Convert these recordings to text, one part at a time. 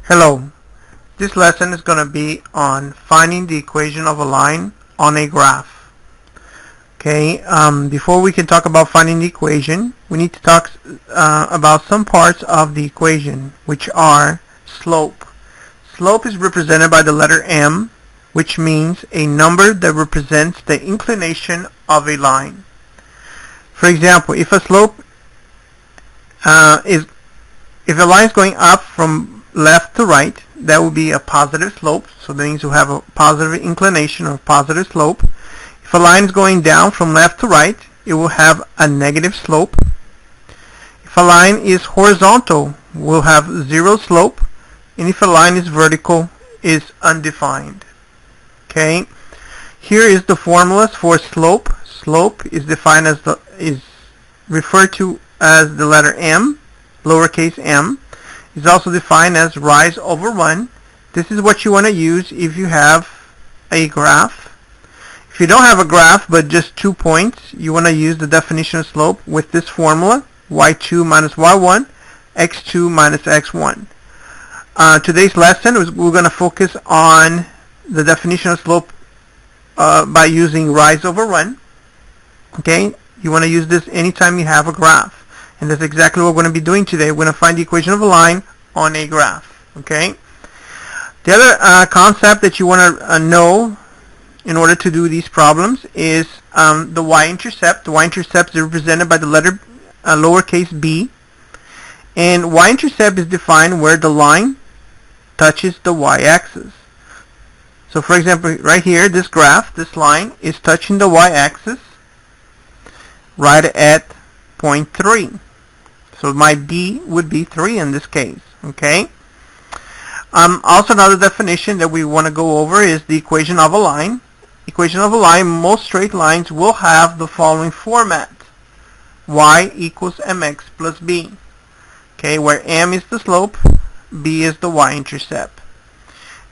Hello, this lesson is going to be on finding the equation of a line on a graph. Okay, before we can talk about finding the equation, we need to talk about some parts of the equation, which are slope. Slope is represented by the letter M, which means a number that represents the inclination of a line. For example, if a slope if a line is going up from left to right, that will be a positive slope. So that means you have a positive inclination or positive slope. If a line is going down from left to right, it will have a negative slope. If a line is horizontal, we'll have zero slope. And if a line is vertical, is undefined. Okay. Here is the formulas for slope. Slope is defined as is referred to as the letter M, lowercase m. Is also defined as rise over run. This is what you want to use if you have a graph. If you don't have a graph but just 2 points, you want to use the definition of slope with this formula: y2 minus y1, x2 minus x1. Today's lesson we're going to focus on the definition of slope by using rise over run. Okay, you want to use this anytime you have a graph. And that's exactly what we're going to be doing today. We're going to find the equation of a line on a graph. Okay. The other concept that you want to know in order to do these problems is the y-intercept. The y-intercept is represented by the letter lowercase b. And y-intercept is defined where the line touches the y-axis. So for example, right here, this graph, this line is touching the y-axis right at point 3. So my b would be 3 in this case. Okay. Also, another definition that we want to go over is the equation of a line. Equation of a line: most straight lines will have the following format: y equals mx plus b. Okay, where m is the slope, b is the y-intercept.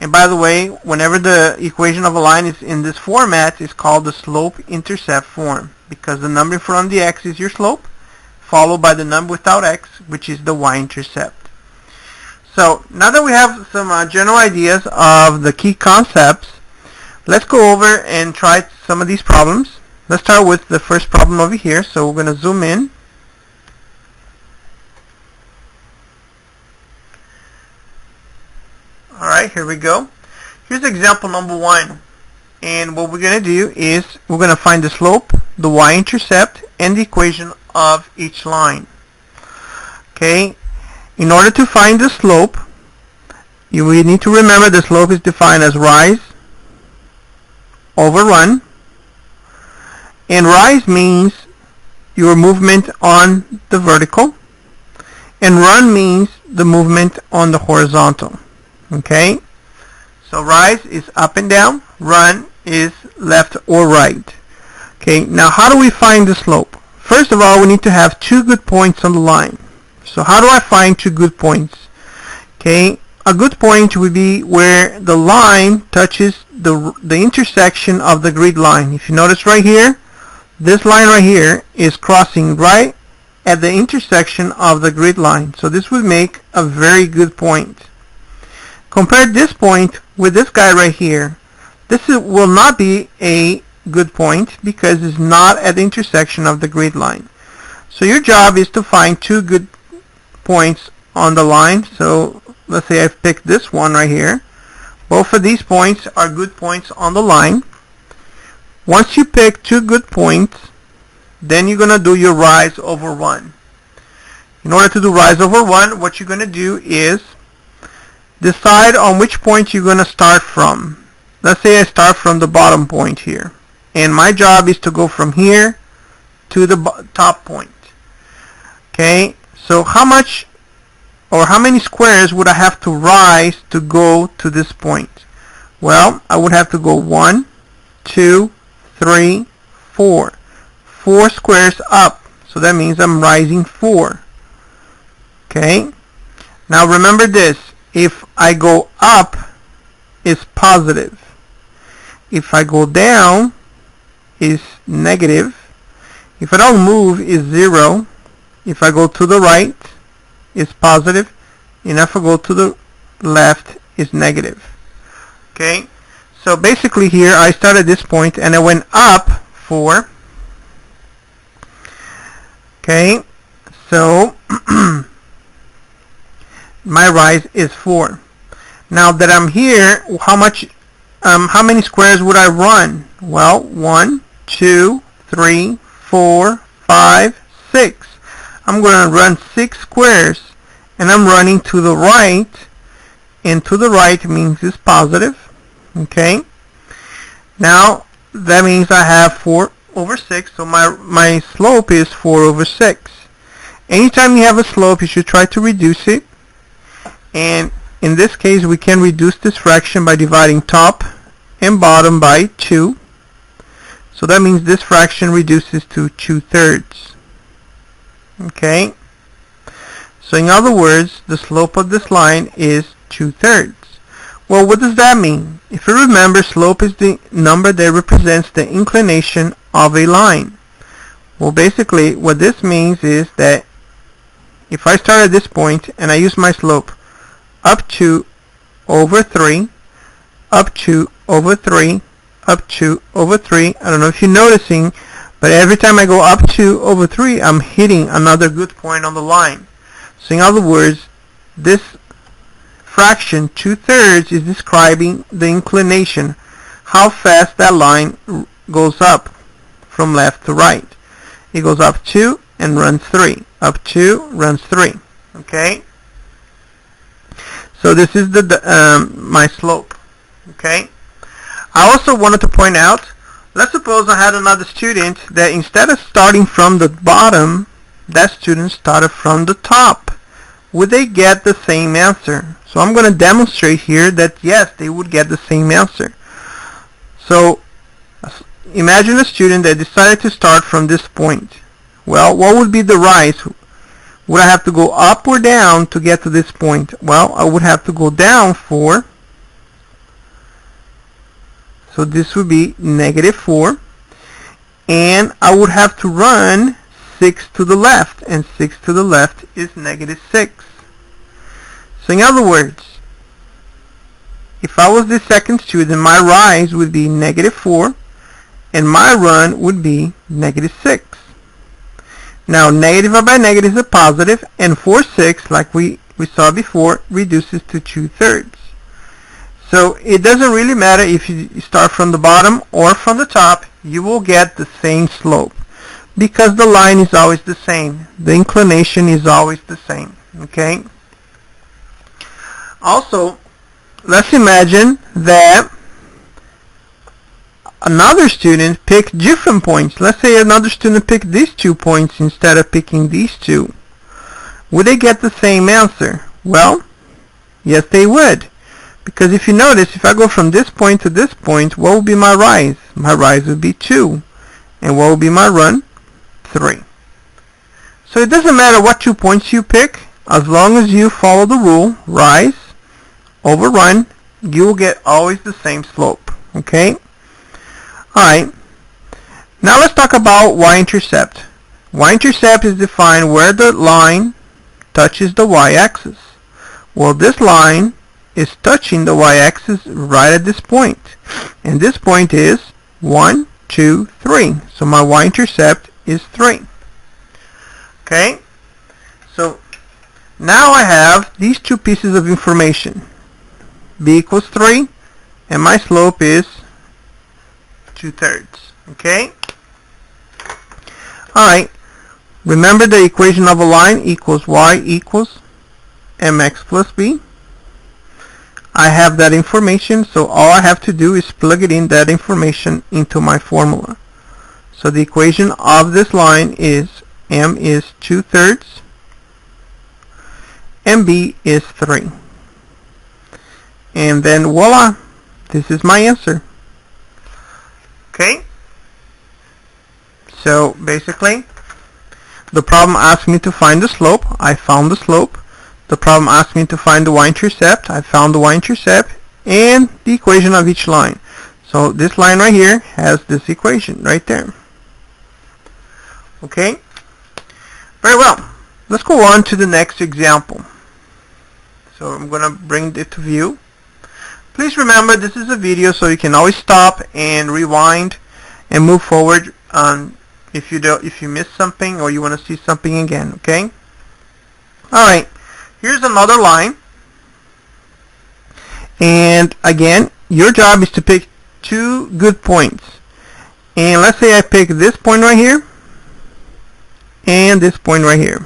And by the way, whenever the equation of a line is in this format, it's called the slope-intercept form, because the number in front of the x is your slope, followed by the number without x, which is the y-intercept. So now that we have some general ideas of the key concepts, let's go over and try some of these problems. Let's start with the first problem over here. So we're going to zoom in. Alright, here we go. Here's example number 1. And what we're going to do is we're going to find the slope, the y-intercept, and the equation of each line. Okay, in order to find the slope, you will need to remember the slope is defined as rise over run. And rise means your movement on the vertical, and run means the movement on the horizontal. Okay, so rise is up and down, run is left or right. Okay, now how do we find the slope? First of all, we need to have 2 good points on the line. So how do I find 2 good points? Okay, a good point would be where the line touches the intersection of the grid line. If you notice right here, this line right here is crossing right at the intersection of the grid line. So this would make a very good point. Compare this point with this guy right here. This will not be a good point because it's not at the intersection of the grid line. So your job is to find 2 good points on the line. So let's say I've picked this one right here. Both of these points are good points on the line. Once you pick 2 good points, then you're going to do your rise over run. In order to do rise over run, what you're going to do is decide on which point you're going to start from. Let's say I start from the bottom point here, and my job is to go from here to the top point. Okay, so how much or how many squares would I have to rise to go to this point? Well, I would have to go 1, 2, 3, 4. 4 squares up. So that means I'm rising 4. Okay, now remember this: if I go up, it's positive. If I go down, is negative. If I don't move, is 0. If I go to the right, it's positive. And if I go to the left is negative. Okay, so basically here I started at this point and I went up 4. Okay, so my rise is 4. Now that I'm here, how many squares would I run? Well, 1, 2, 3, 4, 5, 6. I'm going to run 6 squares, and I'm running to the right, and to the right means it's positive. Okay, now that means I have 4 over 6, so my slope is 4 over 6. Anytime you have a slope, you should try to reduce it, and in this case we can reduce this fraction by dividing top and bottom by 2. So that means this fraction reduces to 2/3. Okay, so in other words, the slope of this line is 2/3. Well, what does that mean? If you remember, slope is the number that represents the inclination of a line. Well, basically what this means is that if I start at this point and I use my slope up 2 over 3, up 2 over 3, up 2 over 3, I don't know if you're noticing, but every time I go up 2 over 3, I'm hitting another good point on the line. So in other words, this fraction 2/3 is describing the inclination, how fast that line goes up from left to right. It goes up 2 and runs 3, up 2, runs 3. Okay, so this is my slope. Okay, I also wanted to point out, let's suppose I had another student that instead of starting from the bottom, that student started from the top. Would they get the same answer? So I'm going to demonstrate here that yes, they would get the same answer. So imagine a student that decided to start from this point. Well, what would be the rise? Would I have to go up or down to get to this point? Well, I would have to go down 4. So this would be -4. And I would have to run 6 to the left. And 6 to the left is -6. So in other words, if I was the second student, my rise would be -4. And my run would be -6. Now, negative by negative is a positive, and 4, 6, like we saw before, reduces to 2/3. So it doesn't really matter if you start from the bottom or from the top, you will get the same slope because the line is always the same. The inclination is always the same. Okay? Also, let's imagine that another student picked different points. Let's say another student picked these 2 points instead of picking these 2. Would they get the same answer? Well, yes they would. Because if you notice, if I go from this point to this point, what will be my rise? My rise would be 2. And what will be my run? 3. So it doesn't matter what 2 points you pick, as long as you follow the rule, rise over run, you will get always the same slope. Okay? Alright, now let's talk about y-intercept. Y-intercept is defined where the line touches the y-axis. Well, this line is touching the y-axis right at this point. And this point is 1, 2, 3. So my y-intercept is 3. Okay? So now I have these 2 pieces of information. B equals 3, and my slope is 2/3. Okay? Alright, remember the equation of a line equals y equals mx plus b. I have that information, so all I have to do is plug it in that information into my formula. So the equation of this line is m is 2/3 and b is 3. And then voila, this is my answer. Okay, so basically the problem asked me to find the slope. I found the slope. The problem asked me to find the y-intercept. I found the y-intercept and the equation of each line. So this line right here has this equation right there. Okay, very well. Let's go on to the next example. So So I'm going to bring it to view. Please remember, this is a video, so you can always stop and rewind and move forward if you miss something or you want to see something again. Okay. Alright, here's another line, and again your job is to pick two good points. And let's say I pick this point right here and this point right here.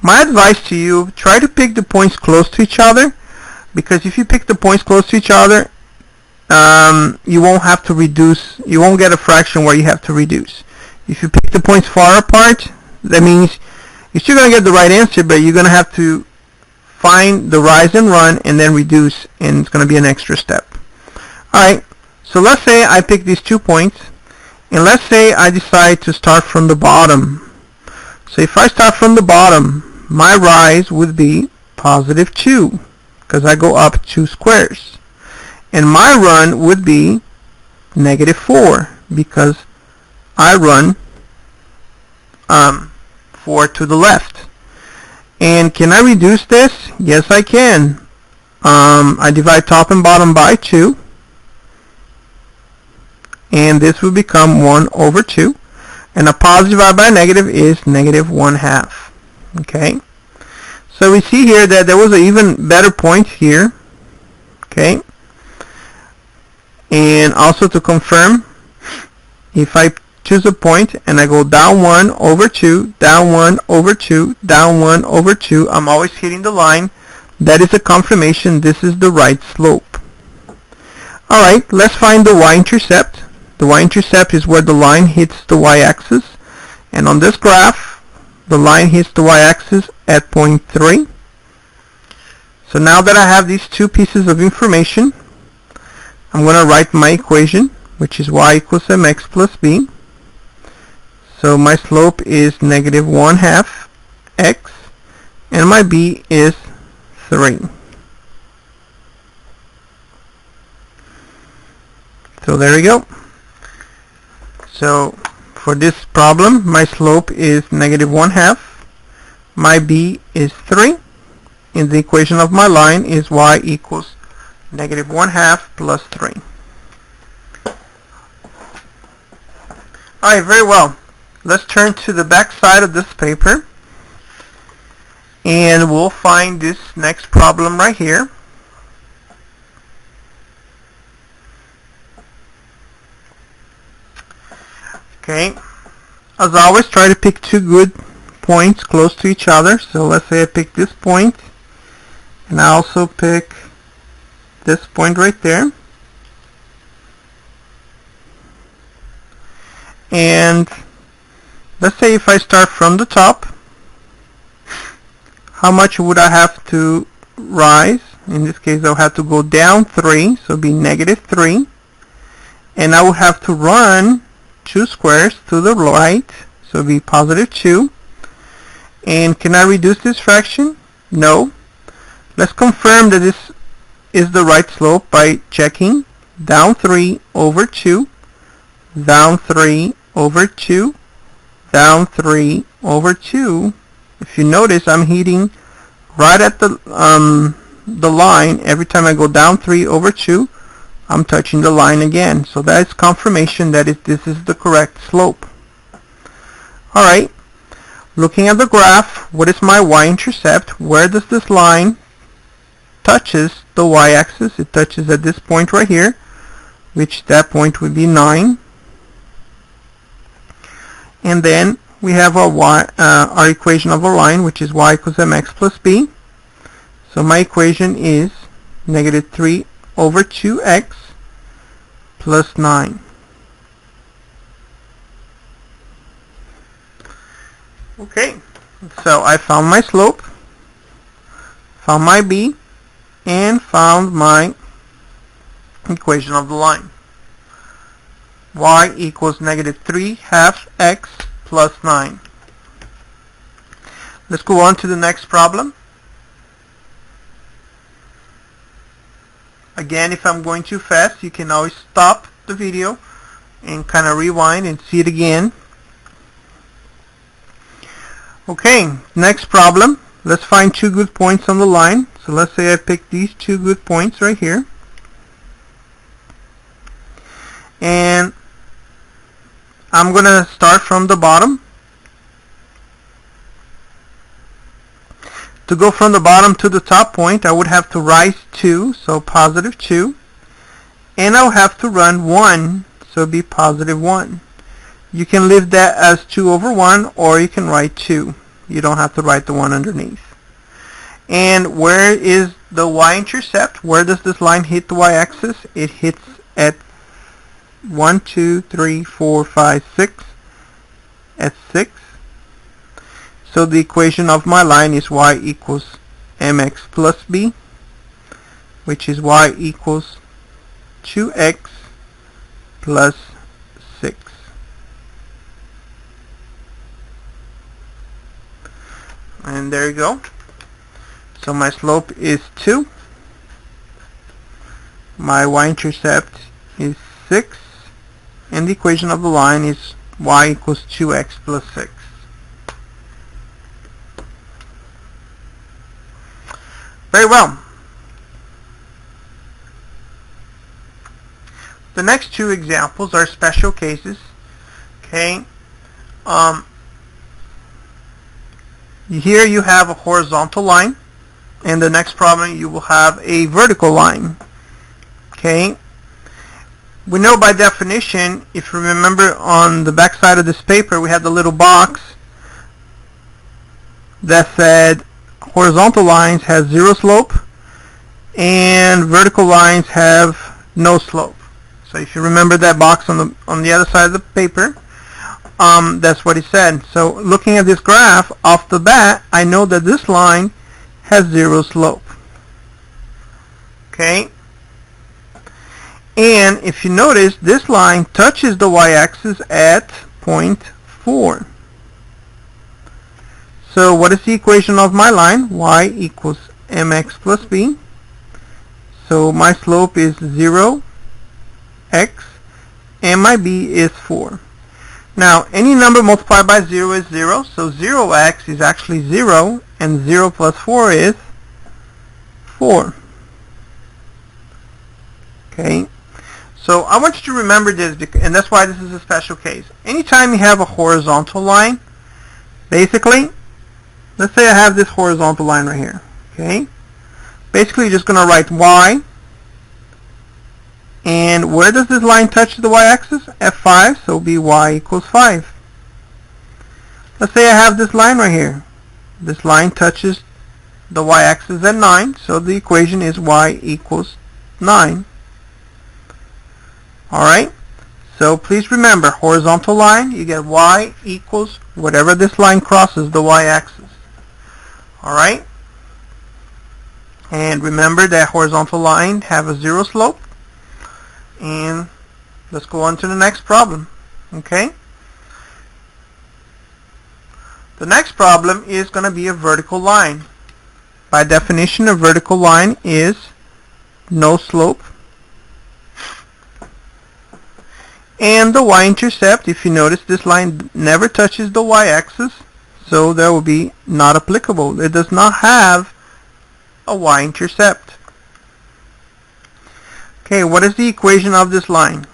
My advice to you, try to pick the points close to each other, because if you pick the points close to each other, you won't have to reduce, you won't get a fraction where you have to reduce. If you pick the points far apart, that means you're still going to get the right answer, but you're going to have to find the rise and run and then reduce, and it's going to be an extra step. Alright, so let's say I pick these 2 points, and let's say I decide to start from the bottom. So if I start from the bottom, my rise would be positive 2, because I go up 2 squares. And my run would be negative 4, because I run 4 to the left. And can I reduce this? Yes, I can. I divide top and bottom by 2, and this will become 1 over 2, and a positive divided by a negative is negative 1/2. Okay, so we see here that there was an even better point here. Okay, and also to confirm, if I choose a point and I go down 1 over 2, down 1 over 2, down 1 over 2, I'm always hitting the line. That is a confirmation this is the right slope. Alright, let's find the y-intercept. The y-intercept is where the line hits the y-axis, and on this graph the line hits the y-axis at point 3. So now that I have these two pieces of information, I'm going to write my equation, which is y equals mx plus b. So my slope is negative 1/2 x, and my b is 3. So there we go. So for this problem, my slope is negative 1/2, my b is 3, and the equation of my line is y equals negative 1/2 plus 3. Alright, very well. Let's turn to the back side of this paper, and we'll find this next problem right here. Okay, as always, try to pick two good points close to each other. So let's say I pick this point, and I also pick this point right there. And let's say if I start from the top, how much would I have to rise? In this case, I'll have to go down 3, so it'll be negative 3. And I will have to run 2 squares to the right, so it'll be positive 2. And can I reduce this fraction? No. Let's confirm that this is the right slope by checking down 3 over 2, down 3 over 2, down 3 over 2. If you notice, I'm hitting right at the line. Every time I go down 3 over 2, I'm touching the line again. So that is confirmation that this is the correct slope. Alright, looking at the graph, what is my y-intercept? Where does this line touches the y-axis? It touches at this point right here, which that point would be 9. And then we have our equation of a line, which is y equals mx plus b. So my equation is negative 3 over 2x plus 9. Okay, so I found my slope, found my b, and found my equation of the line. Y equals negative 3/2 x plus 9. Let's go on to the next problem. Again, if I'm going too fast, you can always stop the video and kind of rewind and see it again. Okay, next problem. Let's find two good points on the line. So let's say I pick these two good points right here, and I'm going to start from the bottom. To go from the bottom to the top point, I would have to rise 2, so positive 2, and I'll have to run 1, so it'll be positive 1. You can leave that as 2 over 1, or you can write 2. You don't have to write the 1 underneath. And where is the y-intercept? Where does this line hit the y-axis? It hits at 1, 2, 3, 4, 5, 6, at 6. So the equation of my line is y equals mx plus b, which is y equals 2x plus 6. And there you go. So my slope is 2. My y-intercept is 6. And the equation of the line is y equals 2x plus 6. Very well. The next two examples are special cases. Okay. Here you have a horizontal line, and the next problem you will have a vertical line. Okay. We know by definition, if you remember on the back side of this paper, we had the little box that said horizontal lines have 0 slope and vertical lines have no slope. So if you remember that box on the other side of the paper, that's what it said. So looking at this graph off the bat, I know that this line has 0 slope. Okay? And if you notice, this line touches the y-axis at point 4. So what is the equation of my line? Y equals mx plus b. So my slope is 0x, and my b is 4. Now, any number multiplied by 0 is 0, so 0x is actually 0, and 0 plus 4 is 4. Okay? So I want you to remember this, and that's why this is a special case. Anytime you have a horizontal line, basically, let's say I have this horizontal line right here. Okay? Basically, you're just going to write y. And where does this line touch the y-axis? At 5, so it'll be y equals 5. Let's say I have this line right here. This line touches the y-axis at 9, so the equation is y equals 9. Alright? So please remember, horizontal line, you get y equals whatever this line crosses the y-axis. Alright? And remember that horizontal line have a 0 slope. And let's go on to the next problem. Okay? The next problem is going to be a vertical line. By definition, a vertical line is no slope. And the y-intercept, if you notice, this line never touches the y-axis, so that will be not applicable. It does not have a y-intercept. Okay, what is the equation of this line?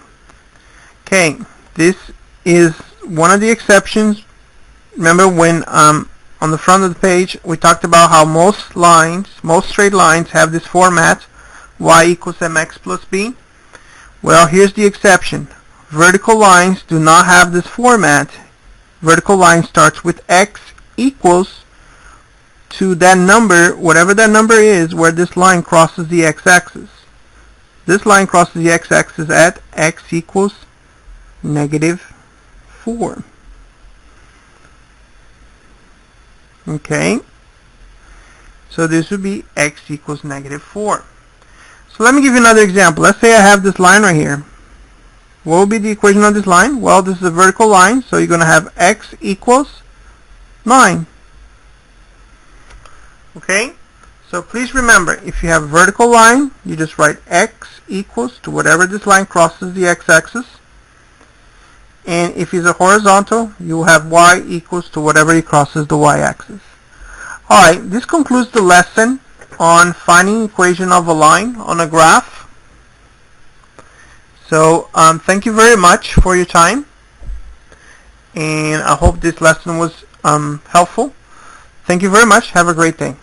Okay, this is one of the exceptions. Remember when on the front of the page we talked about how most straight lines have this format, y equals mx plus b? Well, here's the exception. Vertical lines do not have this format. Vertical line starts with x equals to that number, whatever that number is, where this line crosses the x-axis. This line crosses the x-axis at x equals -4. Okay? So this would be x equals -4. So let me give you another example. Let's say I have this line right here. What will be the equation of this line? Well, this is a vertical line, so you're going to have x equals 9. Okay? So please remember, if you have a vertical line, you just write x equals to whatever this line crosses the x-axis. And if it's a horizontal, you have y equals to whatever it crosses the y-axis. Alright, this concludes the lesson on finding equation of a line on a graph. So thank you very much for your time, and I hope this lesson was helpful. Thank you very much. Have a great day.